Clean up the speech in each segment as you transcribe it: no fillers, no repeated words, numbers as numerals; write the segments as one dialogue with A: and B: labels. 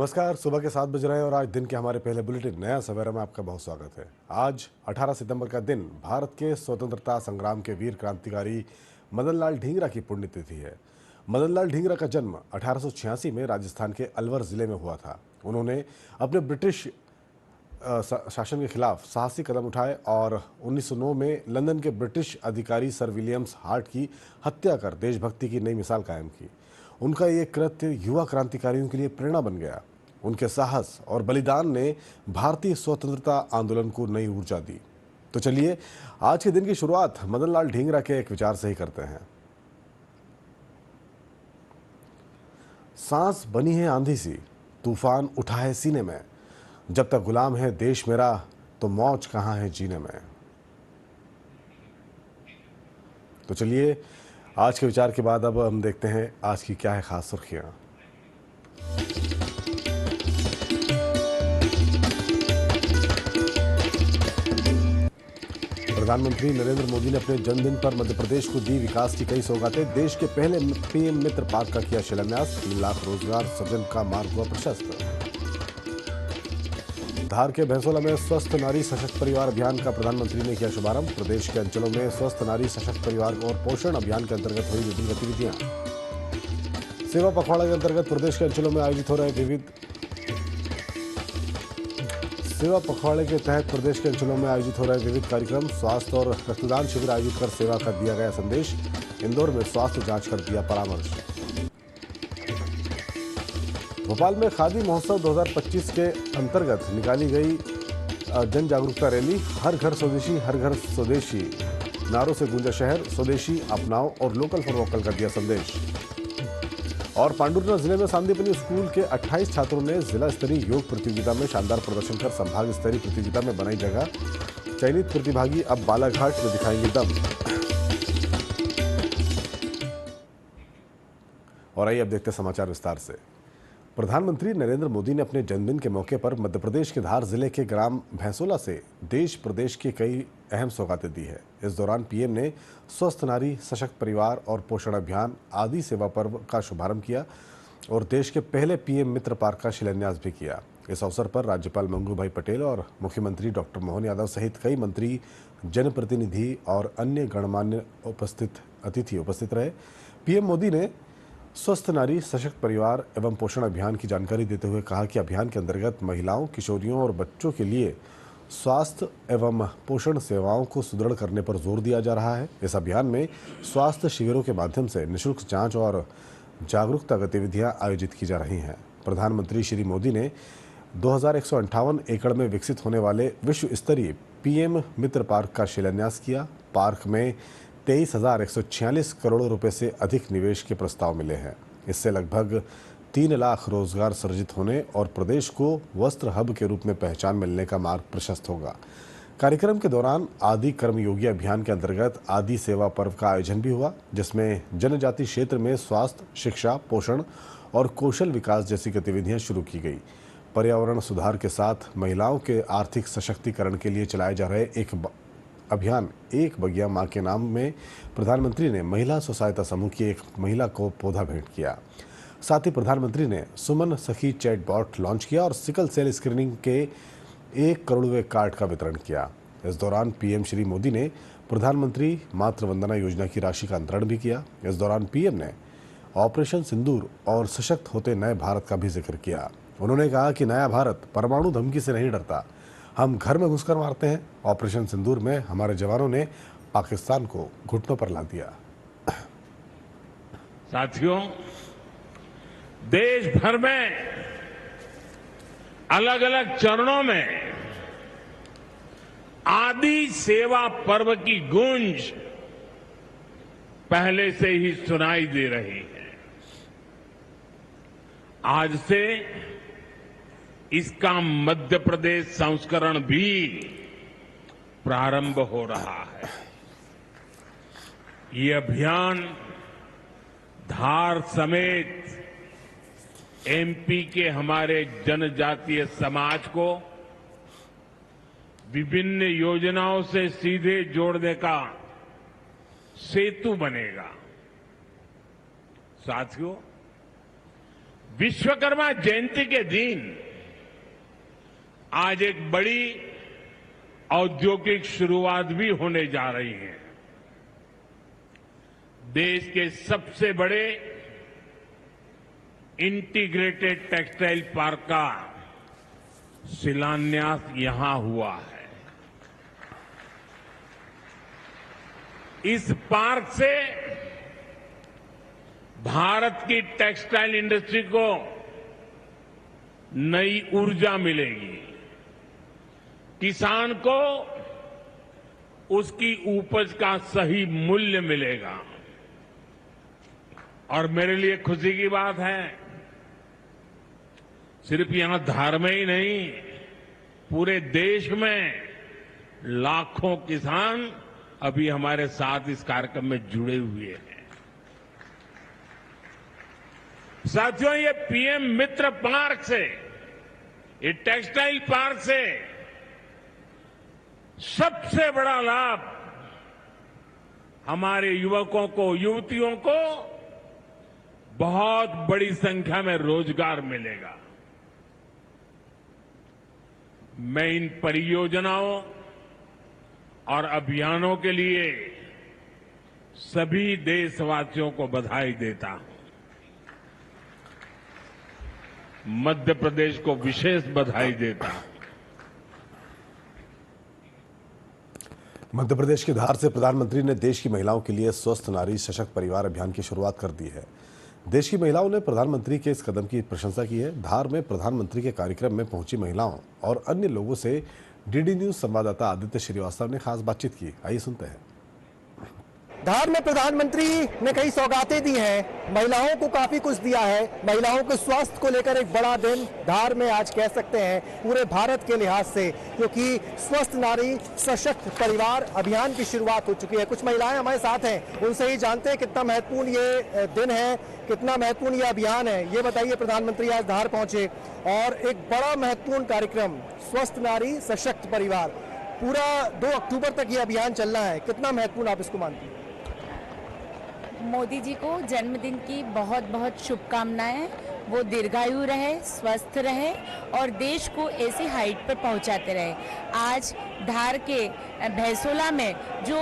A: नमस्कार। सुबह के 7 बज रहे हैं और आज दिन के हमारे पहले बुलेटिन नया सवेरा में आपका बहुत स्वागत है। आज 18 सितंबर का दिन भारत के स्वतंत्रता संग्राम के वीर क्रांतिकारी मदन लाल ढींगरा की पुण्यतिथि है। मदन लाल ढींगरा का जन्म 1886 में राजस्थान के अलवर जिले में हुआ था। उन्होंने अपने ब्रिटिश शासन के खिलाफ साहसी कदम उठाए और 1909 में लंदन के ब्रिटिश अधिकारी सर विलियम्स हार्ट की हत्या कर देशभक्ति की नई मिसाल कायम की। उनका ये कृत्य युवा क्रांतिकारियों के लिए प्रेरणा बन गया। उनके साहस और बलिदान ने भारतीय स्वतंत्रता आंदोलन को नई ऊर्जा दी। तो चलिए आज के दिन की शुरुआत मदन लाल ढींगरा के एक विचार से ही करते हैं। सांस बनी है आंधी सी, तूफान उठा है सीने में, जब तक गुलाम है देश मेरा तो मौज कहां है जीने में। तो चलिए आज के विचार के बाद अब हम देखते हैं आज की क्या है खास सुर्खियां। प्रधानमंत्री नरेंद्र मोदी ने अपने जन्मदिन पर मध्य प्रदेश को दी विकास की कई सौगातें। देश के पहले पीएम मित्र पार्क का किया शिलान्यास। 3 लाख रोजगार सृजन का मार्ग हुआ प्रशस्त। धार के भैंसोला में स्वस्थ नारी सशक्त परिवार अभियान का प्रधानमंत्री ने किया शुभारंभ। प्रदेश के अंचलों में स्वस्थ नारी सशक्त परिवार और पोषण अभियान के अंतर्गत हुई विभिन्न गतिविधियां। सेवा पखवाड़ा के अंतर्गत प्रदेश के अंचलों में आयोजित हो रहे विविध कार्यक्रम। स्वास्थ्य और रक्तदान शिविर आयोजित कर सेवा का दिया गया संदेश। इंदौर में स्वास्थ्य जांच कर दिया परामर्श। भोपाल में खादी महोत्सव 2025 के अंतर्गत निकाली गई जन जागरूकता रैली। हर घर स्वदेशी नारों से गूंजा शहर। स्वदेशी अपनाओ और लोकल फॉर वोकल का दिया संदेश। और पांडुरना जिले में सांदीपनि स्कूल के 28 छात्रों ने जिला स्तरीय योग प्रतियोगिता में शानदार प्रदर्शन कर संभाग स्तरीय प्रतियोगिता में बनाई जगह। चयनित प्रतिभागी अब बालाघाट में दिखाएंगे दम। और आइए अब देखते हैं समाचार विस्तार से। प्रधानमंत्री नरेंद्र मोदी ने अपने जन्मदिन के मौके पर मध्य प्रदेश के धार जिले के ग्राम भैंसोला से देश प्रदेश की कई अहम सौगातें दी है। इस दौरान पीएम ने स्वस्थ नारी सशक्त परिवार और पोषण अभियान आदि सेवा पर्व का शुभारंभ किया और देश के पहले पीएम मित्र पार्क का शिलान्यास भी किया। इस अवसर पर राज्यपाल मंगू भाई पटेल और मुख्यमंत्री डॉक्टर मोहन यादव सहित कई मंत्री, जनप्रतिनिधि और अन्य गणमान्य अतिथि उपस्थित रहे। पीएम मोदी ने स्वस्थ नारी सशक्त परिवार एवं पोषण अभियान की जानकारी देते हुए कहा कि अभियान के अंतर्गत महिलाओं, किशोरियों और बच्चों के लिए स्वास्थ्य एवं पोषण सेवाओं को सुदृढ़ करने पर जोर दिया जा रहा है। इस अभियान में स्वास्थ्य शिविरों के माध्यम से निःशुल्क जांच और जागरूकता गतिविधियां आयोजित की जा रही हैं। प्रधानमंत्री श्री मोदी ने 2158 एकड़ में विकसित होने वाले विश्व स्तरीय पीएम मित्र पार्क का शिलान्यास किया। पार्क में 23,146 करोड़ रुपए से अधिक निवेश के प्रस्ताव मिले हैं। इससे लगभग 3 लाख रोजगार सृजित होने और प्रदेश को वस्त्र हब के रूप में पहचान मिलने का मार्ग प्रशस्त होगा। कार्यक्रम के दौरान आदि कर्मयोगी अभियान के अंतर्गत आदि सेवा पर्व का आयोजन भी हुआ, जिसमें जनजाति क्षेत्र में स्वास्थ्य, शिक्षा, पोषण और कौशल विकास जैसी गतिविधियां शुरू की गई। पर्यावरण सुधार के साथ महिलाओं के आर्थिक सशक्तिकरण के लिए चलाए जा रहे अभियान एक बगिया मां के नाम में प्रधानमंत्री ने महिला स्व सहायता समूह की एक महिला को पौधा भेंट किया। साथ ही प्रधानमंत्री ने सुमन सखी चैटबॉट लॉन्च किया और सिकल सेल स्क्रीनिंग के 1 करोड़वें कार्ड का वितरण किया। इस दौरान पीएम श्री मोदी ने प्रधानमंत्री मातृ वंदना योजना की राशि का अंतरण भी किया। इस दौरान पीएम ने ऑपरेशन सिंदूर और सशक्त होते नए भारत का भी जिक्र किया। उन्होंने कहा कि नया भारत परमाणु धमकी से नहीं डरता, हम घर में घुसकर मारते हैं। ऑपरेशन सिंदूर में हमारे जवानों ने पाकिस्तान को घुटनों पर ला दिया।
B: साथियों, देश भर में अलग अलग चरणों में आदि सेवा पर्व की गूंज पहले से ही सुनाई दे रही है। आज से इसका मध्य प्रदेश संस्करण भी प्रारंभ हो रहा है। ये अभियान धार समेत एमपी के हमारे जनजातीय समाज को विभिन्न योजनाओं से सीधे जोड़ने का सेतु बनेगा। साथियों, विश्वकर्मा जयंती के दिन आज एक बड़ी औद्योगिक शुरुआत भी होने जा रही है। देश के सबसे बड़े इंटीग्रेटेड टेक्सटाइल पार्क का शिलान्यास यहां हुआ है। इस पार्क से भारत की टेक्सटाइल इंडस्ट्री को नई ऊर्जा मिलेगी, किसान को उसकी उपज का सही मूल्य मिलेगा। और मेरे लिए खुशी की बात है, सिर्फ यहां धार में ही नहीं, पूरे देश में लाखों किसान अभी हमारे साथ इस कार्यक्रम में जुड़े हुए हैं। साथियों, ये पीएम मित्र पार्क से, ये टेक्सटाइल पार्क से सबसे बड़ा लाभ हमारे युवकों को, युवतियों को बहुत बड़ी संख्या में रोजगार मिलेगा। मैं इन परियोजनाओं और अभियानों के लिए सभी देशवासियों को बधाई देता हूं। मध्य प्रदेश को विशेष बधाई देता हूं।
A: मध्य प्रदेश के धार से प्रधानमंत्री ने देश की महिलाओं के लिए स्वस्थ नारी सशक्त परिवार अभियान की शुरुआत कर दी है। देश की महिलाओं ने प्रधानमंत्री के इस कदम की प्रशंसा की है। धार में प्रधानमंत्री के कार्यक्रम में पहुंची महिलाओं और अन्य लोगों से डीडी न्यूज संवाददाता आदित्य श्रीवास्तव ने खास बातचीत की। आइए सुनते हैं।
C: धार में प्रधानमंत्री ने कई सौगातें दी हैं, महिलाओं को काफी कुछ दिया है। महिलाओं के स्वास्थ्य को लेकर एक बड़ा दिन धार में आज कह सकते हैं पूरे भारत के लिहाज से, क्योंकि स्वस्थ नारी सशक्त परिवार अभियान की शुरुआत हो चुकी है। कुछ महिलाएं हमारे साथ हैं, उनसे ही जानते हैं कितना महत्वपूर्ण ये दिन है, कितना महत्वपूर्ण ये अभियान है। ये बताइए, प्रधानमंत्री आज धार पहुंचे और एक बड़ा महत्वपूर्ण कार्यक्रम स्वस्थ नारी सशक्त परिवार, पूरा 2 अक्टूबर तक ये अभियान चलना है, कितना महत्वपूर्ण आप इसको मानती हैं?
D: मोदी जी को जन्मदिन की बहुत बहुत शुभकामनाएं। वो दीर्घायु रहे, स्वस्थ रहे और देश को ऐसी हाइट पर पहुंचाते रहे। आज धार के भैंसोला में जो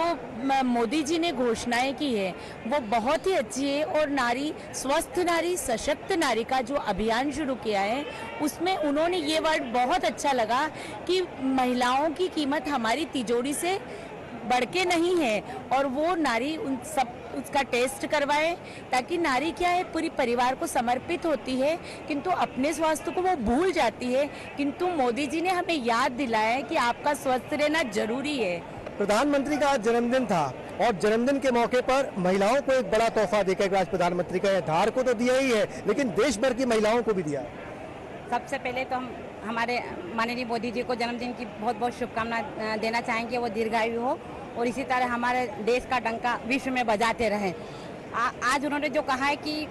D: मोदी जी ने घोषणाएं की है वो बहुत ही अच्छी है। और नारी, स्वस्थ नारी सशक्त नारी का जो अभियान शुरू किया है उसमें उन्होंने ये वर्ड बहुत अच्छा लगा कि महिलाओं की कीमत हमारी तिजोरी से बढ़ के नहीं है, और वो नारी उन सब उसका टेस्ट करवाए, ताकि नारी क्या है, पूरी परिवार को समर्पित होती है किंतु अपने स्वास्थ्य को वो भूल जाती है। किंतु मोदी जी ने हमें याद दिलाया है कि आपका स्वस्थ रहना जरूरी है।
C: प्रधानमंत्री का आज जन्मदिन था और जन्मदिन के मौके पर महिलाओं को एक बड़ा तोहफा देकर आज प्रधानमंत्री का धार को तो दिया ही है, लेकिन देश भर की महिलाओं को भी दिया है।
E: सबसे पहले तो हम हमारे माननीय मोदी जी को जन्मदिन की बहुत बहुत शुभकामना देना चाहेंगे। वो दीर्घायु हो और इसी तरह हमारे देश का डंका विश्व में बजाते रहें। आज उन्होंने जो कहा है कि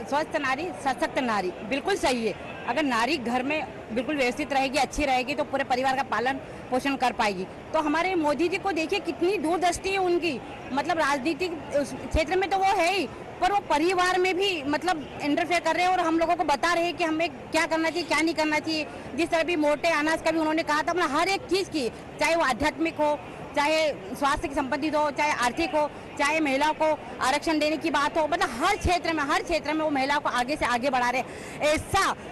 E: स्वस्थ नारी सशक्त नारी, बिल्कुल सही है। अगर नारी घर में बिल्कुल व्यवस्थित रहेगी, अच्छी रहेगी, तो पूरे परिवार का पालन पोषण कर पाएगी। तो हमारे मोदी जी को देखिए कितनी दूरदृष्टि है उनकी, मतलब राजनीतिक क्षेत्र में तो वो है ही, पर वो परिवार में भी मतलब इंटरफेयर कर रहे हैं और हम लोगों को बता रहे हैं कि हमें क्या करना चाहिए, क्या नहीं करना चाहिए। जिस तरह भी मोटे अनाज का भी उन्होंने कहा था, मतलब हर एक चीज़ की, चाहे वो आध्यात्मिक हो, चाहे स्वास्थ्य से संबंधित हो, चाहे आर्थिक हो, चाहे महिलाओं को आरक्षण देने की बात हो, मतलब हर क्षेत्र में वो महिलाओं को आगे से आगे बढ़ा रहे।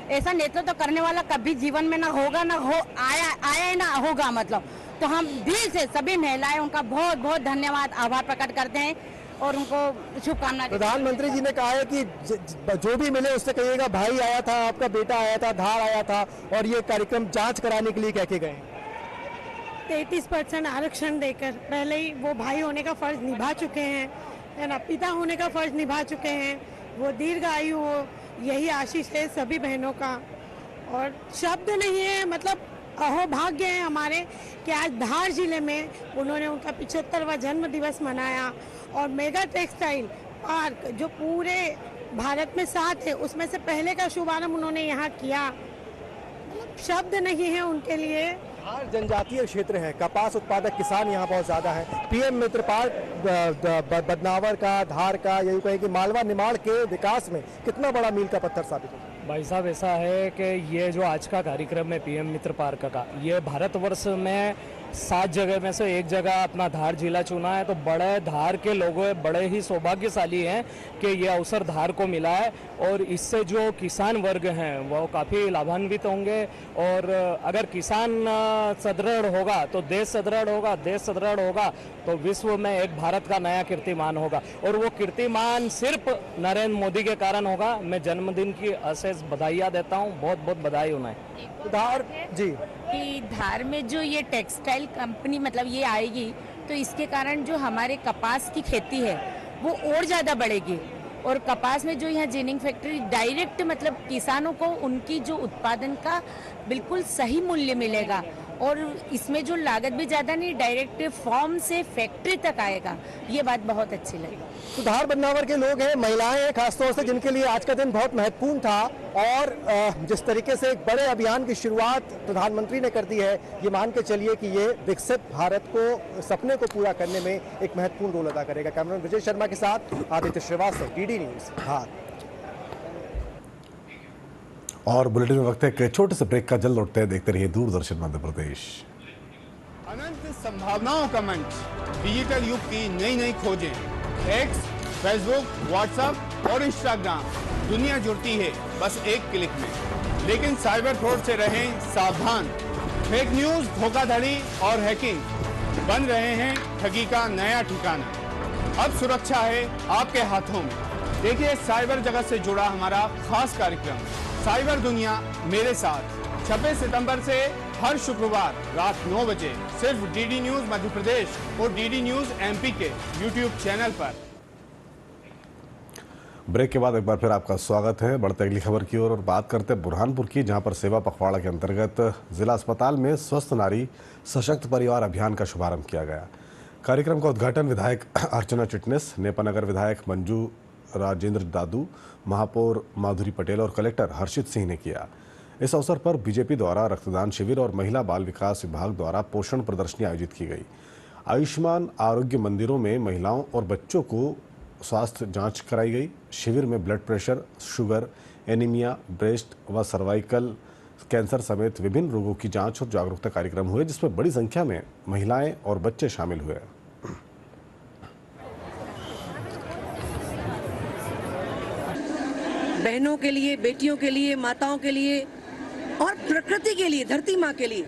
E: ऐसा नेतृत्व करने वाला कभी जीवन में ना होगा, ना हो आया ना होगा। मतलब तो हम दिल से सभी महिलाएं उनका बहुत बहुत धन्यवाद, आभार प्रकट करते हैं और उनको शुभकामनाएं।
C: प्रधानमंत्री जी ने कहा है कि जो भी मिले उससे कहिएगा भाई आया था, आपका बेटा आया था, धार आया था, और ये कार्यक्रम जांच कराने के लिए कह के गए।
F: 33% आरक्षण देकर पहले ही वो भाई होने का फर्ज निभा चुके हैं, है ना, पिता होने का फर्ज निभा चुके हैं। वो दीर्घायु हो, यही आशीष है सभी बहनों का। और शब्द नहीं है, मतलब अहोभाग्य है हमारे कि आज धार जिले में उन्होंने उनका 75वां जन्म दिवस मनाया और मेगा टेक्सटाइल पार्क जो पूरे भारत में 7 है उसमें से पहले का शुभारंभ उन्होंने यहाँ किया। शब्द नहीं है उनके लिए।
C: धार जनजातीय क्षेत्र है, कपास उत्पादक किसान यहाँ बहुत ज्यादा है। पीएम मित्र पार्क बदनावर का, धार का, यही कहें कि मालवा निमाड़ के विकास में कितना बड़ा मील का पत्थर साबित होगा।
G: भाई साहब, ऐसा है कि ये जो आज का कार्यक्रम है पीएम मित्र पार्क का, ये भारतवर्ष में 7 जगह में से एक जगह अपना धार जिला चुना है। तो बड़े धार के लोग बड़े ही सौभाग्यशाली हैं कि ये अवसर धार को मिला है और इससे जो किसान वर्ग हैं वो काफ़ी लाभान्वित होंगे। और अगर किसान सुदृढ़ होगा तो देश सुदृढ़ होगा, देश सुदृढ़ होगा तो विश्व में एक भारत का नया कीर्तिमान होगा। और वो कीर्तिमान सिर्फ नरेंद्र मोदी के कारण होगा। मैं जन्मदिन की अशेष बधाइयाँ देता हूँ, बहुत बहुत बधाई उन्हें।
C: धार जी
D: कि धार में जो ये टेक्सटाइल कंपनी मतलब ये आएगी तो इसके कारण जो हमारे कपास की खेती है वो और ज़्यादा बढ़ेगी। और कपास में जो यहाँ जिनिंग फैक्ट्री डायरेक्ट मतलब किसानों को उनकी जो उत्पादन का बिल्कुल सही मूल्य मिलेगा। और इसमें जो लागत भी ज़्यादा नहीं, डायरेक्ट फार्म से फैक्ट्री तक आएगा। ये बात बहुत अच्छी लगी।
C: तो धार बदनावर के लोग हैं, महिलाएं हैं खासतौर से, जिनके लिए आज का दिन बहुत महत्वपूर्ण था। और जिस तरीके से एक बड़े अभियान की शुरुआत प्रधानमंत्री ने कर दी है, ये मान के चलिए कि ये विकसित भारत को सपने को पूरा करने में एक महत्वपूर्ण रोल अदा करेगा। कैमरामैन विजय शर्मा के साथ आदित्य श्रीवास्तव, डीडी न्यूज़, धार।
A: और बुलेटिन में वक्त है कि छोटे से ब्रेक का। जल्द लौटते हैं, देखते रहिए दूरदर्शन मध्य प्रदेश।
H: अनंत संभावनाओं का मंच, डिजिटल युग की नई नई खोजें। एक्स, फेसबुक, व्हाट्सएप और इंस्टाग्राम, दुनिया जुड़ती है बस एक क्लिक में। लेकिन साइबर फ्रॉड से रहें सावधान। फेक न्यूज, धोखाधड़ी और हैकिंग बन रहे हैं ठगी का नया ठिकाना। अब सुरक्षा है आपके हाथों में। देखिए साइबर जगत से जुड़ा हमारा खास कार्यक्रम साइबर दुनिया मेरे साथ 26 सितंबर से हर शुक्रवार रात 9 बजे सिर्फ डीडी न्यूज मध्य प्रदेश और डीडी न्यूज एमपी के यूट्यूब चैनल पर।
A: ब्रेक के बाद एक बार फिर आपका स्वागत है। बढ़ते अगली खबर की ओर और बात करते हैं बुरहानपुर की, जहां पर सेवा पखवाड़ा के अंतर्गत जिला अस्पताल में स्वस्थ नारी सशक्त परिवार अभियान का शुभारंभ किया गया। कार्यक्रम का उद्घाटन विधायक अर्चना चिटनिस, नेपानगर विधायक मंजू राजेंद्र दादू, महापौर माधुरी पटेल और कलेक्टर हर्षित सिंह ने किया। इस अवसर पर बीजेपी द्वारा रक्तदान शिविर और महिला बाल विकास विभाग द्वारा पोषण प्रदर्शनी आयोजित की गई। आयुष्मान आरोग्य मंदिरों में महिलाओं और बच्चों को स्वास्थ्य जांच कराई गई। शिविर में blood pressure, sugar, anaemia, breast व सर्वाइकल कैंसर समेत विभिन्न रोगों की जांच और जागरूकता कार्यक्रम हुए, जिसमें बड़ी संख्या में महिलाएं और बच्चे शामिल हुए।
I: बहनों के लिए, बेटियों के लिए, माताओं के लिए और प्रकृति के लिए, धरती माँ के लिए,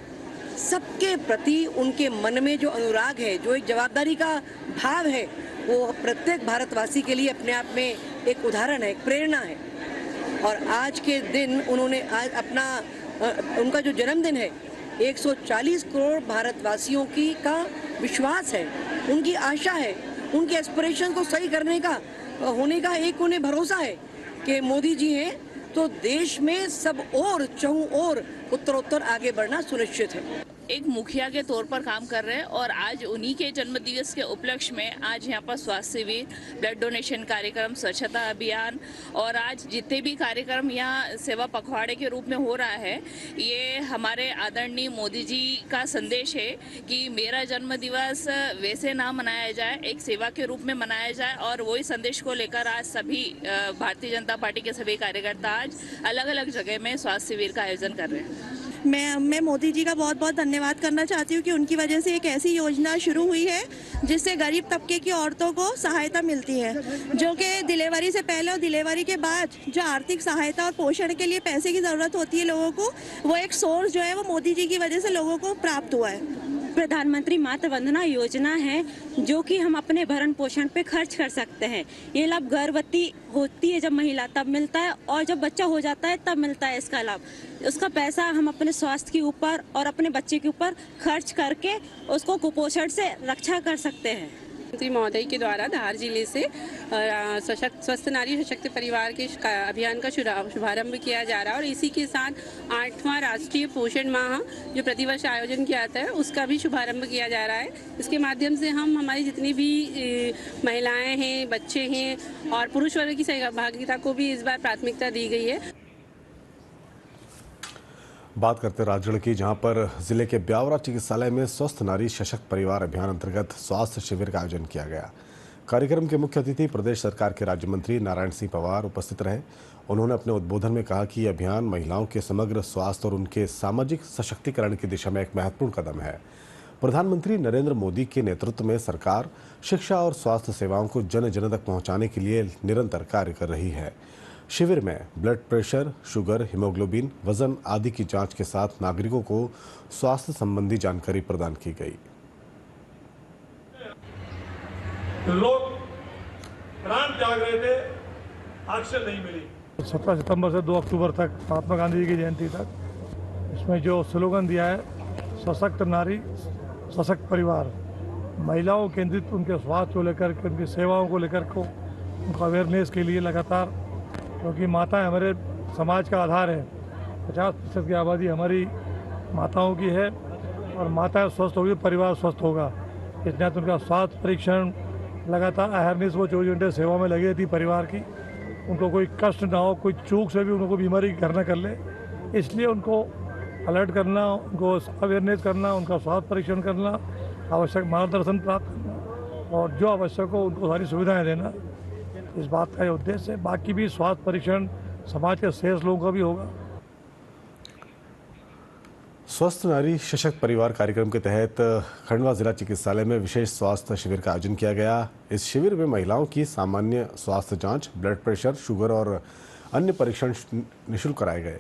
I: सबके प्रति उनके मन में जो अनुराग है, जो एक जवाबदारी का भाव है, वो प्रत्येक भारतवासी के लिए अपने आप में एक उदाहरण है, एक प्रेरणा है। और आज के दिन उन्होंने आज उनका जो जन्मदिन है, 140 करोड़ भारतवासियों की का विश्वास है, उनकी आशा है, उनके एस्पिरेशन को सही करने का होने का एक उन्हें भरोसा है कि मोदी जी हैं तो देश में सब और चहुं और उत्तरोत्तर आगे बढ़ना सुनिश्चित है।
J: एक मुखिया के तौर पर काम कर रहे हैं और आज उन्हीं के जन्मदिवस के उपलक्ष्य में आज यहाँ पर स्वास्थ्य शिविर, ब्लड डोनेशन कार्यक्रम, स्वच्छता अभियान और आज जितने भी कार्यक्रम यहाँ सेवा पखवाड़े के रूप में हो रहा है, ये हमारे आदरणीय मोदी जी का संदेश है कि मेरा जन्मदिवस वैसे ना मनाया जाए, एक सेवा के रूप में मनाया जाए। और वही संदेश को लेकर आज सभी भारतीय जनता पार्टी के सभी कार्यकर्ता आज अलग अलग जगह में स्वास्थ्य शिविर का आयोजन कर रहे हैं।
K: मैं मोदी जी का बहुत बहुत धन्यवाद करना चाहती हूँ कि उनकी वजह से एक ऐसी योजना शुरू हुई है जिससे गरीब तबके की औरतों को सहायता मिलती है, जो कि डिलीवरी से पहले और डिलीवरी के बाद जो आर्थिक सहायता और पोषण के लिए पैसे की ज़रूरत होती है लोगों को, वो एक सोर्स जो है वो मोदी जी की वजह से लोगों को प्राप्त हुआ है।
L: प्रधानमंत्री मातृ वंदना योजना है जो कि हम अपने भरण पोषण पे खर्च कर सकते हैं। ये लाभ गर्भवती होती है जब महिला तब मिलता है और जब बच्चा हो जाता है तब मिलता है इसका लाभ। उसका पैसा हम अपने स्वास्थ्य के ऊपर और अपने बच्चे के ऊपर खर्च करके उसको कुपोषण से रक्षा कर सकते हैं।
M: मंत्री महोदय के द्वारा धार जिले से स्वस्थ नारी सशक्त परिवार के अभियान का शुभारंभ किया जा रहा है और इसी के साथ 8वां राष्ट्रीय पोषण माह जो प्रतिवर्ष आयोजन किया जाता है उसका भी शुभारंभ किया जा रहा है। इसके माध्यम से हम हमारी जितनी भी महिलाएं हैं, बच्चे हैं और पुरुष वर्ग की सहभागिता को भी इस बार प्राथमिकता दी गई है।
A: बात करते राजगढ़ की, जहां पर जिले के ब्यावरा चिकित्सालय में स्वस्थ नारी सशक्त परिवार अभियान अंतर्गत स्वास्थ्य शिविर का आयोजन किया गया। कार्यक्रम के मुख्य अतिथि प्रदेश सरकार के राज्य मंत्री नारायण सिंह पवार उपस्थित रहे। उन्होंने अपने उद्बोधन में कहा कि ये अभियान महिलाओं के समग्र स्वास्थ्य और उनके सामाजिक सशक्तिकरण की दिशा में एक महत्वपूर्ण कदम है। प्रधानमंत्री नरेंद्र मोदी के नेतृत्व में सरकार शिक्षा और स्वास्थ्य सेवाओं को जन जन तक पहुंचाने के लिए निरंतर कार्य कर रही है। शिविर में ब्लड प्रेशर, शुगर, हीमोग्लोबिन, वजन आदि की जांच के साथ नागरिकों को स्वास्थ्य संबंधी जानकारी प्रदान की गई।
N: लोग प्राण त्याग रहे थे, ऑक्सीजन नहीं मिली। 17 सितंबर से 2 अक्टूबर तक महात्मा गांधी जी की जयंती तक इसमें जो स्लोगन दिया है, सशक्त नारी सशक्त परिवार, महिलाओं केंद्रित उनके स्वास्थ्य को लेकर के, उनकी सेवाओं को लेकर को उनको अवेयरनेस के लिए लगातार, क्योंकि माताएं हमारे समाज का आधार है। 50% की आबादी हमारी माताओं की है और माताएं स्वस्थ होगी, परिवार स्वस्थ होगा। इसलिए उनका स्वास्थ्य परीक्षण लगातार अवेयरनेस, वो 24 घंटे सेवा में लगी रहती परिवार की, उनको कोई कष्ट ना हो, कोई चूक से भी उनको बीमारी घर न कर ले, इसलिए उनको अलर्ट करना, उनको अवेयरनेस करना, उनका स्वास्थ्य परीक्षण करना, आवश्यक मार्गदर्शन प्राप्त करना और जो आवश्यक हो उनको सारी सुविधाएं देना, इस बात का ये उद्देश्य है। बाकी भी स्वास्थ्य परीक्षण समाज के शेष लोगों का भी होगा।
A: स्वस्थ नारी सशक्त परिवार कार्यक्रम के तहत खंडवा जिला चिकित्सालय में विशेष स्वास्थ्य शिविर का आयोजन किया गया। इस शिविर में महिलाओं की सामान्य स्वास्थ्य जांच, ब्लड प्रेशर, शुगर और अन्य परीक्षण निःशुल्क कराए गए।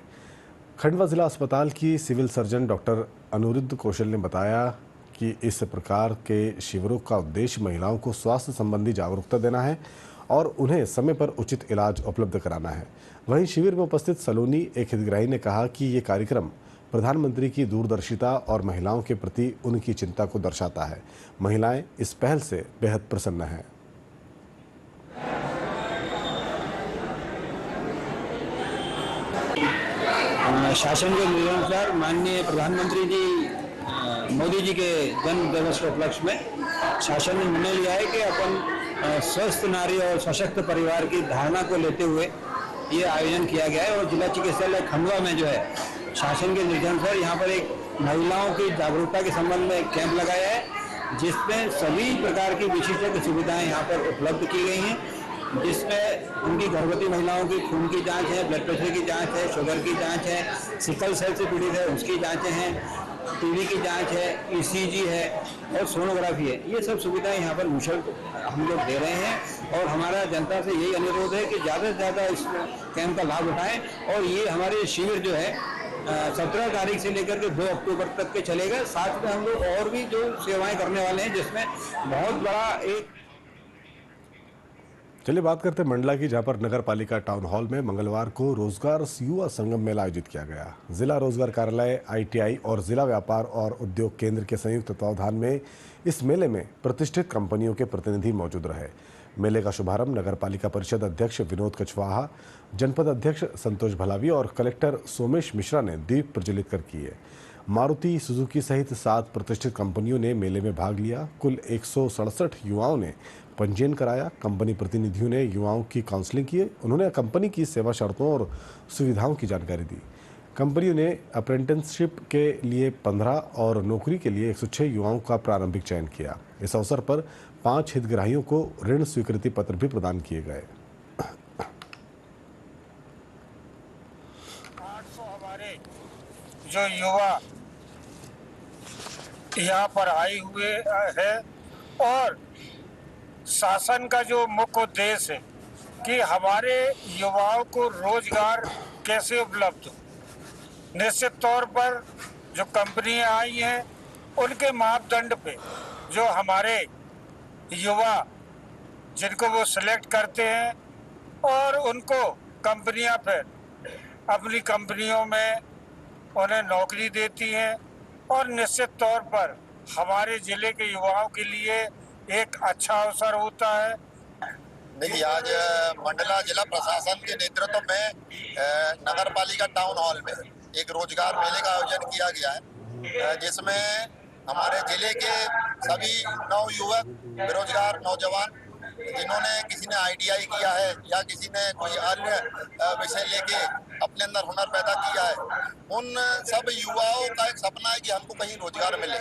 A: खंडवा जिला अस्पताल की सिविल सर्जन डॉक्टर अनुरुद्ध कौशल ने बताया कि इस प्रकार के शिविरों का उद्देश्य महिलाओं को स्वास्थ्य संबंधी जागरूकता देना है और उन्हें समय पर उचित इलाज उपलब्ध कराना है। वहीं शिविर में उपस्थित सलोनी एक हितग्राही ने कहा कि ये कार्यक्रम प्रधानमंत्री की दूरदर्शिता और महिलाओं के प्रति उनकी चिंता को दर्शाता है। महिलाएं इस पहल से बेहद प्रसन्न हैं।
O: शासन के निर्देशानुसार माननीय प्रधानमंत्री जी मोदी जी के जन्म दिवस के उपलक्ष्य में शासन ने निर्णय लिया है कि अपन स्वस्थ नारी और सशक्त परिवार की धारणा को लेते हुए ये आयोजन किया गया है। और जिला चिकित्सालय खंडवा में जो है शासन के निर्देशानुसार यहाँ पर एक महिलाओं की जागरूकता के संबंध में एक कैंप लगाया है, जिसमें सभी प्रकार की विशिष्ट सुविधाएं यहाँ पर उपलब्ध की गई हैं, जिसमें उनकी गर्भवती महिलाओं की खून की जांच है, ब्लड प्रेशर की जांच है, शुगर की जांच है, सिकल सेल से पीड़ित है उसकी जांचें हैं, टीबी की जांच है, ईसीजी है और सोनोग्राफी है। ये सब सुविधाएं यहाँ पर निःशुल्क हम लोग दे रहे हैं और हमारा जनता से यही अनुरोध है कि ज़्यादा से ज़्यादा इस कैंप का लाभ उठाएं। और ये हमारे शिविर जो है 17 तारीख से लेकर के 2 अक्टूबर तक के चलेगा। साथ में हम लोग और भी जो सेवाएं करने वाले हैं, जिसमें बहुत बड़ा एक।
A: चलिए बात करते हैं मंडला की, जहां पर नगर पालिका टाउन हॉल में मंगलवार को रोजगार युवा संगम मेला आयोजित किया गया। जिला रोजगार कार्यालय, ITI और जिला व्यापार और उद्योग केंद्र के संयुक्त तत्वावधान में इस मेले में प्रतिष्ठित कंपनियों के प्रतिनिधि मौजूद रहे। मेले का शुभारंभ नगर पालिका परिषद अध्यक्ष विनोद कछवाहा, जनपद अध्यक्ष संतोष भलावी और कलेक्टर सोमेश मिश्रा ने दीप प्रज्वलित कर किए। मारुति सुजुकी सहित 7 प्रतिष्ठित कंपनियों ने मेले में भाग लिया। कुल 167 युवाओं ने पंजीयन कराया। कंपनी प्रतिनिधियों ने युवाओं की काउंसलिंग की। उन्होंने कंपनी की सेवा शर्तों और सुविधाओं की जानकारी दी। कंपनियों ने अप्रेंटिसशिप के लिए 15 और नौकरी के लिए 106 युवाओं का प्रारंभिक चयन किया। इस अवसर पर 5 हितग्राहियों को ऋण स्वीकृति पत्र भी प्रदान किए गए।
P: 800 हमारे जो युवा यहाँ पर आए हुए हैं और शासन का जो मुख्य उद्देश्य है कि हमारे युवाओं को रोजगार कैसे उपलब्ध हो। निश्चित तौर पर जो कंपनियां आई हैं उनके मापदंड पे जो हमारे युवा जिनको वो सिलेक्ट करते हैं और उनको कंपनियां फिर अपनी कंपनियों में उन्हें नौकरी देती हैं और निश्चित तौर पर हमारे जिले के युवाओं के लिए एक अच्छा अवसर होता है।
Q: देखिए, आज मंडला जिला प्रशासन के नेतृत्व में नगर पालिका टाउन हॉल में एक रोजगार मेले का आयोजन किया गया है, जिसमें हमारे जिले के सभी नवयुवक बेरोजगार नौजवान जिन्होंने किसी ने ITI किया है या किसी ने कोई अन्य विषय लेके अपने अंदर हुनर पैदा किया है, उन सब युवाओं का एक सपना है कि हमको कहीं रोजगार मिले।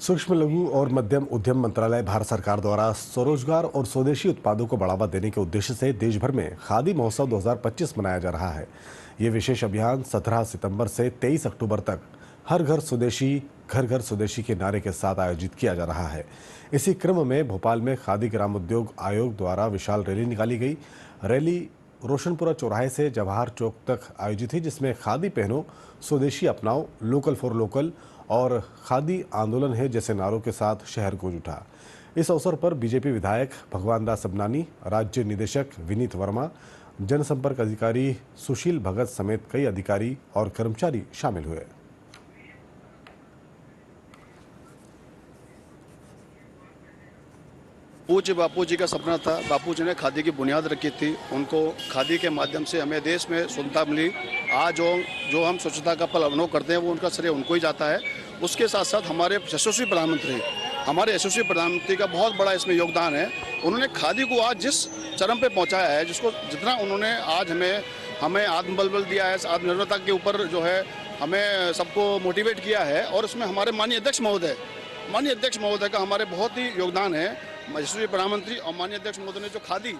A: सूक्ष्म लघु और मध्यम उद्यम मंत्रालय भारत सरकार द्वारा स्वरोजगार और स्वदेशी उत्पादों को बढ़ावा देने के उद्देश्य से देश भर में खादी महोत्सव 2025 मनाया जा रहा है। ये विशेष अभियान 17 सितंबर से 23 अक्टूबर तक हर घर स्वदेशी के नारे के साथ आयोजित किया जा रहा है। इसी क्रम में भोपाल में खादी ग्राम उद्योग आयोग द्वारा विशाल रैली निकाली गई। रैली रोशनपुरा चौराहे से जवाहर चौक तक आयोजित थी, जिसमें खादी पहनो, स्वदेशी अपनाओ, लोकल फॉर लोकल और खादी आंदोलन है जैसे नारों के साथ शहर गूंज उठा। इस अवसर पर बीजेपी विधायक भगवान दास सबनानी, राज्य निदेशक विनीत वर्मा, जनसंपर्क अधिकारी सुशील भगत समेत कई अधिकारी और कर्मचारी शामिल हुए।
R: पूज्य बापू जी का सपना था। बापू जी ने खादी की बुनियाद रखी थी। उनको खादी के माध्यम से हमें देश में स्वतंत्रता मिली। आज जो हम स्वच्छता का पल अनुभव करते हैं वो उनका श्रेय उनको ही जाता है। उसके साथ साथ हमारे यशस्वी प्रधानमंत्री का बहुत बड़ा इसमें योगदान है। उन्होंने खादी को आज जिस चरम पे पहुंचाया है, जिसको जितना उन्होंने आज हमें आत्मबल दिया है, आत्मनिर्भरता के ऊपर जो है हमें सबको मोटिवेट किया है। और उसमें हमारे माननीय अध्यक्ष महोदय का हमारे बहुत ही योगदान है। यशस्वी प्रधानमंत्री और माननीय अध्यक्ष महोदय ने जो खादी,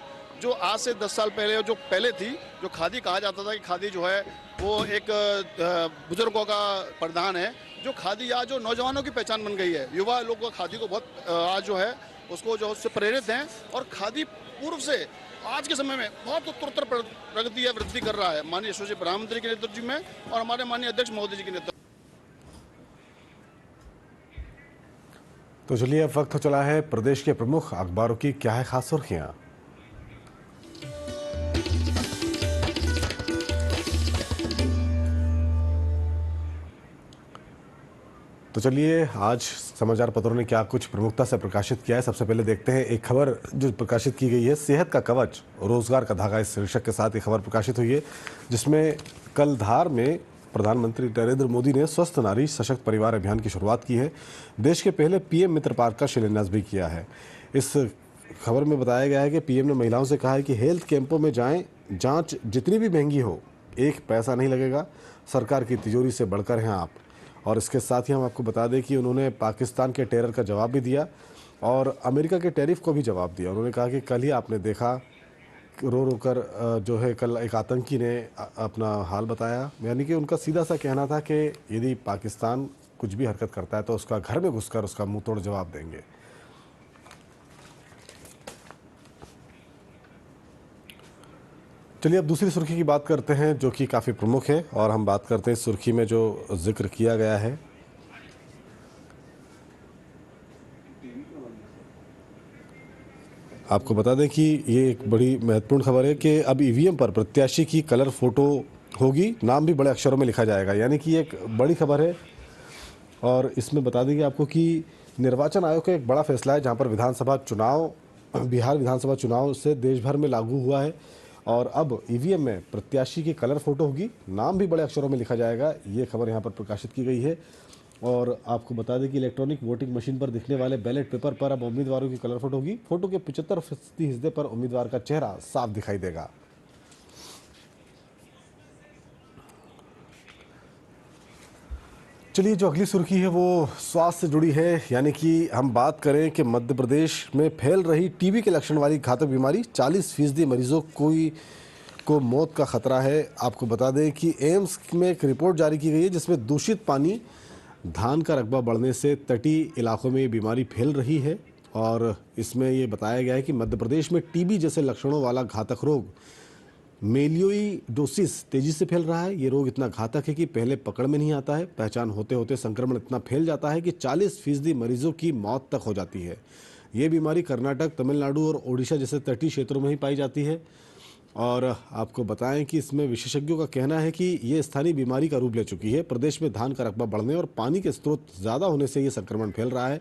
R: जो आज से 10 साल पहले जो पहले थी, जो खादी कहा जाता था कि खादी जो है वो एक बुजुर्गों का परिधान है, जो खादी आज जो नौजवानों की पहचान बन गई है। युवा लोग खादी को बहुत आज जो है उसको जो उससे प्रेरित हैं। और खादी पूर्व से आज के समय में बहुत उत्तरोत्तर प्रगति या वृद्धि कर रहा है माननीय यशस्वी प्रधानमंत्री के नेतृत्व में और हमारे माननीय अध्यक्ष महोदय जी के नेतृत्व।
A: तो चलिए अब वक्त हो चला है प्रदेश के प्रमुख अखबारों की क्या है खास सुर्खियां। तो चलिए आज समाचार पत्रों ने क्या कुछ प्रमुखता से प्रकाशित किया है। सबसे पहले देखते हैं एक खबर जो प्रकाशित की गई है, सेहत का कवच, रोजगार का धागा, इस शीर्षक के साथ एक खबर प्रकाशित हुई है, जिसमें कल धार में प्रधानमंत्री नरेंद्र मोदी ने स्वस्थ नारी सशक्त परिवार अभियान की शुरुआत की है। देश के पहले पीएम मित्र पार्क का शिलान्यास भी किया है। इस खबर में बताया गया है कि पीएम ने महिलाओं से कहा है कि हेल्थ कैंपों में जाएं, जांच जितनी भी महंगी हो, एक पैसा नहीं लगेगा, सरकार की तिजोरी से बढ़कर हैं आप। और इसके साथ ही हम आपको बता दें कि उन्होंने पाकिस्तान के टेरर का जवाब भी दिया और अमेरिका के टैरिफ को भी जवाब दिया। उन्होंने कहा कि कल ही आपने देखा रो कर जो है कल एक आतंकी ने अपना हाल बताया, यानी कि उनका सीधा सा कहना था कि यदि पाकिस्तान कुछ भी हरकत करता है तो उसका घर में घुसकर उसका मुंह तोड़ जवाब देंगे। चलिए अब दूसरी सुर्खी की बात करते हैं जो कि काफ़ी प्रमुख है और हम बात करते हैं इस सुर्खी में जो जिक्र किया गया है। आपको बता दें कि ये एक बड़ी महत्वपूर्ण खबर है कि अब ईवीएम पर प्रत्याशी की कलर फोटो होगी, नाम भी बड़े अक्षरों में लिखा जाएगा, यानी कि एक बड़ी खबर है। और इसमें बता देंगे आपको कि निर्वाचन आयोग का एक बड़ा फैसला है, जहां पर बिहार विधानसभा चुनाव से देश भर में लागू हुआ है और अब ईवीएम में प्रत्याशी की कलर फोटो होगी, नाम भी बड़े अक्षरों में लिखा जाएगा। ये खबर यहाँ पर प्रकाशित की गई है। और आपको बता दें कि इलेक्ट्रॉनिक वोटिंग मशीन पर दिखने वाले बैलेट पेपर पर अब उम्मीदवारों की कलर फोटो होगी। फोटो के 75% हिस्से पर उम्मीदवार का चेहरा साफ दिखाई देगा। चलिए जो अगली सुर्खी है वो स्वास्थ्य से जुड़ी है, यानी कि हम बात करें कि मध्य प्रदेश में फैल रही टीबी के लक्षण वाली घातक बीमारी, 40% मरीजों को मौत का खतरा है। आपको बता दें कि एम्स में एक रिपोर्ट जारी की गई है जिसमें दूषित पानी, धान का रकबा बढ़ने से तटीय इलाकों में ये बीमारी फैल रही है। और इसमें ये बताया गया है कि मध्य प्रदेश में टीबी जैसे लक्षणों वाला घातक रोग मेलियोइडोसिस तेजी से फैल रहा है। ये रोग इतना घातक है कि पहले पकड़ में नहीं आता है, पहचान होते होते संक्रमण इतना फैल जाता है कि 40% मरीजों की मौत तक हो जाती है। ये बीमारी कर्नाटक, तमिलनाडु और ओडिशा जैसे तटीय क्षेत्रों में ही पाई जाती है। और आपको बताएं कि इसमें विशेषज्ञों का कहना है कि ये स्थानीय बीमारी का रूप ले चुकी है। प्रदेश में धान का रकबा बढ़ने और पानी के स्रोत ज़्यादा होने से ये संक्रमण फैल रहा है।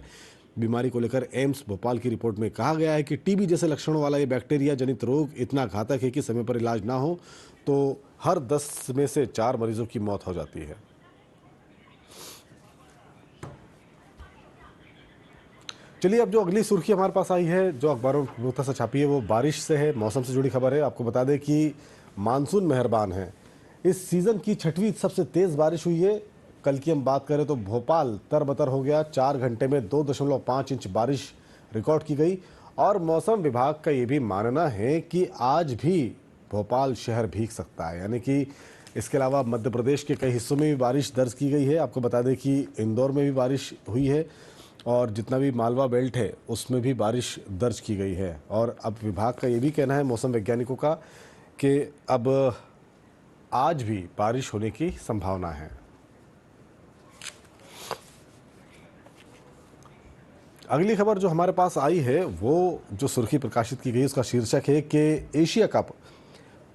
A: बीमारी को लेकर एम्स भोपाल की रिपोर्ट में कहा गया है कि टीबी जैसे लक्षणों वाला ये बैक्टीरिया जनित रोग इतना घातक है कि समय पर इलाज ना हो तो हर 10 में से 4 मरीजों की मौत हो जाती है। चलिए अब जो अगली सुर्खी हमारे पास आई है, जो अखबारों में प्रमुखता से छापी है, वो बारिश से है, मौसम से जुड़ी खबर है। आपको बता दें कि मानसून मेहरबान है। इस सीज़न की 6वीं सबसे तेज़ बारिश हुई है कल की हम बात करें तो भोपाल तरबतर हो गया। 4 घंटे में 2.5 इंच बारिश रिकॉर्ड की गई और मौसम विभाग का ये भी मानना है कि आज भी भोपाल शहर भीग सकता है। यानी कि इसके अलावा मध्य प्रदेश के कई हिस्सों में भी बारिश दर्ज की गई है। आपको बता दें कि इंदौर में भी बारिश हुई है और जितना भी मालवा बेल्ट है उसमें भी बारिश दर्ज की गई है। और अब विभाग का ये भी कहना है, मौसम वैज्ञानिकों का, कि अब आज भी बारिश होने की संभावना है। अगली खबर जो हमारे पास आई है वो जो सुर्खी प्रकाशित की गई उसका शीर्षक है कि एशिया कप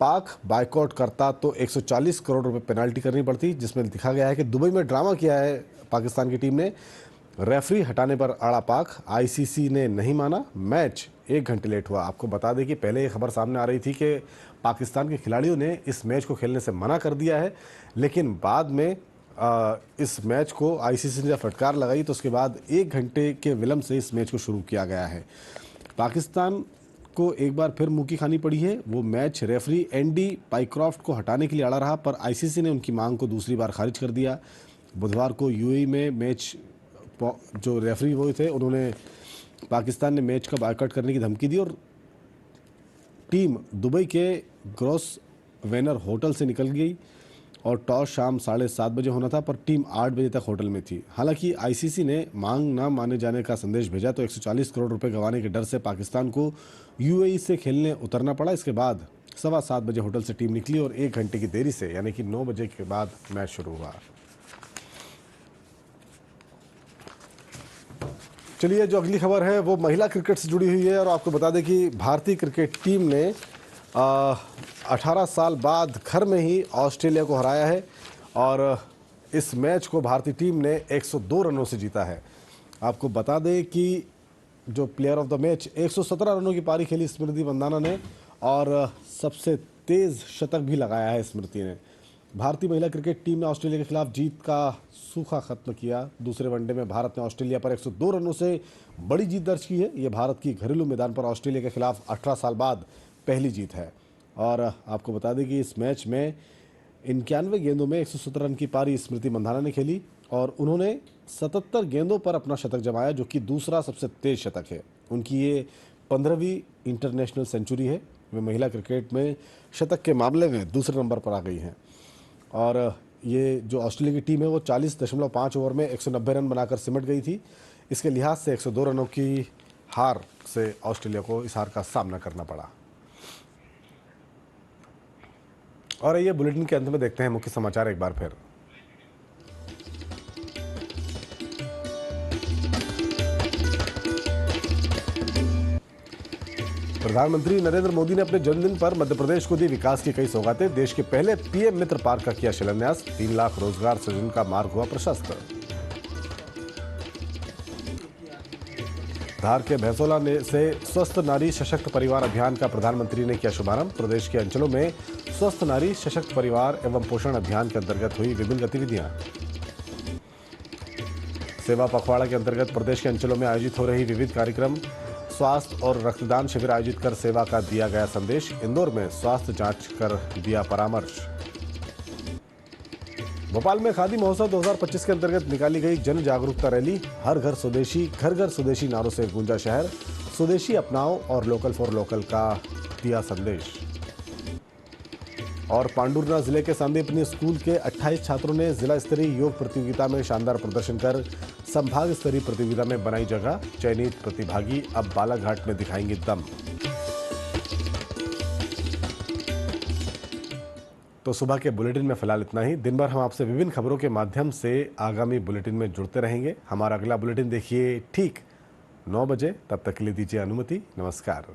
A: पाक बायकॉट करता तो 140 करोड़ रुपए पेनाल्टी करनी पड़ती, जिसमें लिखा गया है कि दुबई में ड्रामा किया है पाकिस्तान की टीम ने। रेफरी हटाने पर अड़ा पाक, आईसीसी ने नहीं माना, मैच 1 घंटे लेट हुआ। आपको बता दें कि पहले ये खबर सामने आ रही थी कि पाकिस्तान के खिलाड़ियों ने इस मैच को खेलने से मना कर दिया है, लेकिन बाद में इस मैच को आईसीसी ने जब फटकार लगाई तो उसके बाद 1 घंटे के विलंब से इस मैच को शुरू किया गया है। पाकिस्तान को एक बार फिर मुंह की खानी पड़ी है। वो मैच रेफरी एंडी पाइक्रॉफ्ट को हटाने के लिए अड़ा रहा, पर आईसीसी ने उनकी मांग को दूसरी बार खारिज कर दिया। बुधवार को यूएई में मैच जो रेफरी वो थे उन्होंने पाकिस्तान ने मैच का बायकॉट करने की धमकी दी और टीम दुबई के ग्रोसवेनर होटल से निकल गई और टॉस शाम 7:30 बजे होना था, पर टीम 8 बजे तक होटल में थी। हालांकि आईसीसी ने मांग न माने जाने का संदेश भेजा तो 140 करोड़ रुपए गंवाने के डर से पाकिस्तान को यूएई से खेलने उतरना पड़ा। इसके बाद 7:15 बजे होटल से टीम निकली और 1 घंटे की देरी से यानी कि 9 बजे के बाद मैच शुरू हुआ। चलिए, जो अगली खबर है वो महिला क्रिकेट से जुड़ी हुई है और आपको बता दें कि भारतीय क्रिकेट टीम ने 18 साल बाद घर में ही ऑस्ट्रेलिया को हराया है और इस मैच को भारतीय टीम ने 102 रनों से जीता है। आपको बता दें कि जो प्लेयर ऑफ द मैच 117 रनों की पारी खेली स्मृति मंदाना ने और सबसे तेज शतक भी लगाया है स्मृति ने। भारतीय महिला क्रिकेट टीम ने ऑस्ट्रेलिया के खिलाफ जीत का सूखा खत्म किया। दूसरे वनडे में भारत ने ऑस्ट्रेलिया पर 102 रनों से बड़ी जीत दर्ज की है। ये भारत की घरेलू मैदान पर ऑस्ट्रेलिया के खिलाफ 18 साल बाद पहली जीत है। और आपको बता दें कि इस मैच में 91 गेंदों में 117 रन की पारी स्मृति मंदाना ने खेली और उन्होंने 77 गेंदों पर अपना शतक जमाया, जो कि दूसरा सबसे तेज शतक है। उनकी ये 15वीं इंटरनेशनल सेंचुरी है। वे महिला क्रिकेट में शतक के मामले में दूसरे नंबर पर आ गई हैं। और ये जो ऑस्ट्रेलिया की टीम है वो 40.5 ओवर में 190 रन बनाकर सिमट गई थी। इसके लिहाज से 102 रनों की हार से ऑस्ट्रेलिया को इस हार का सामना करना पड़ा। और ये बुलेटिन के अंत में देखते हैं मुख्य समाचार एक बार फिर। प्रधानमंत्री नरेंद्र मोदी ने अपने जन्मदिन पर मध्य प्रदेश को दी विकास की कई सौगातें। देश के पहले पीएम मित्र पार्क का किया शिलान्यास। 3 लाख रोजगार सृजन का मार्ग हुआ प्रशस्त। धार के भैंसोला से स्वस्थ नारी सशक्त परिवार अभियान का प्रधानमंत्री ने किया शुभारंभ। प्रदेश के अंचलों में स्वस्थ नारी सशक्त परिवार एवं पोषण अभियान के अंतर्गत हुई विभिन्न गतिविधियां। सेवा पखवाड़ा के अंतर्गत प्रदेश के अंचलों में आयोजित हो रही विविध कार्यक्रम। स्वास्थ्य और रक्तदान शिविर आयोजित कर सेवा का दिया गया संदेश। इंदौर में स्वास्थ्य जांच कर दिया परामर्श। भोपाल में खादी महोत्सव 2025 के अंतर्गत निकाली गई जन जागरूकता रैली। हर घर स्वदेशी, घर घर स्वदेशी नारों से गूंजा शहर। स्वदेशी अपनाओ और लोकल फॉर लोकल का दिया संदेश। और पांडुरना जिले के सांदीपनी स्कूल के 28 छात्रों ने जिला स्तरीय योग प्रतियोगिता में शानदार प्रदर्शन कर संभाग स्तरीय प्रतियोगिता में बनाई जगह। चयनित प्रतिभागी अब बालाघाट में दिखाएंगे दम। तो सुबह के बुलेटिन में फिलहाल इतना ही। दिन भर हम आपसे विभिन्न खबरों के माध्यम से आगामी बुलेटिन में जुड़ते रहेंगे। हमारा अगला बुलेटिन देखिए ठीक 9 बजे। तब तक के लिए दीजिए अनुमति। नमस्कार।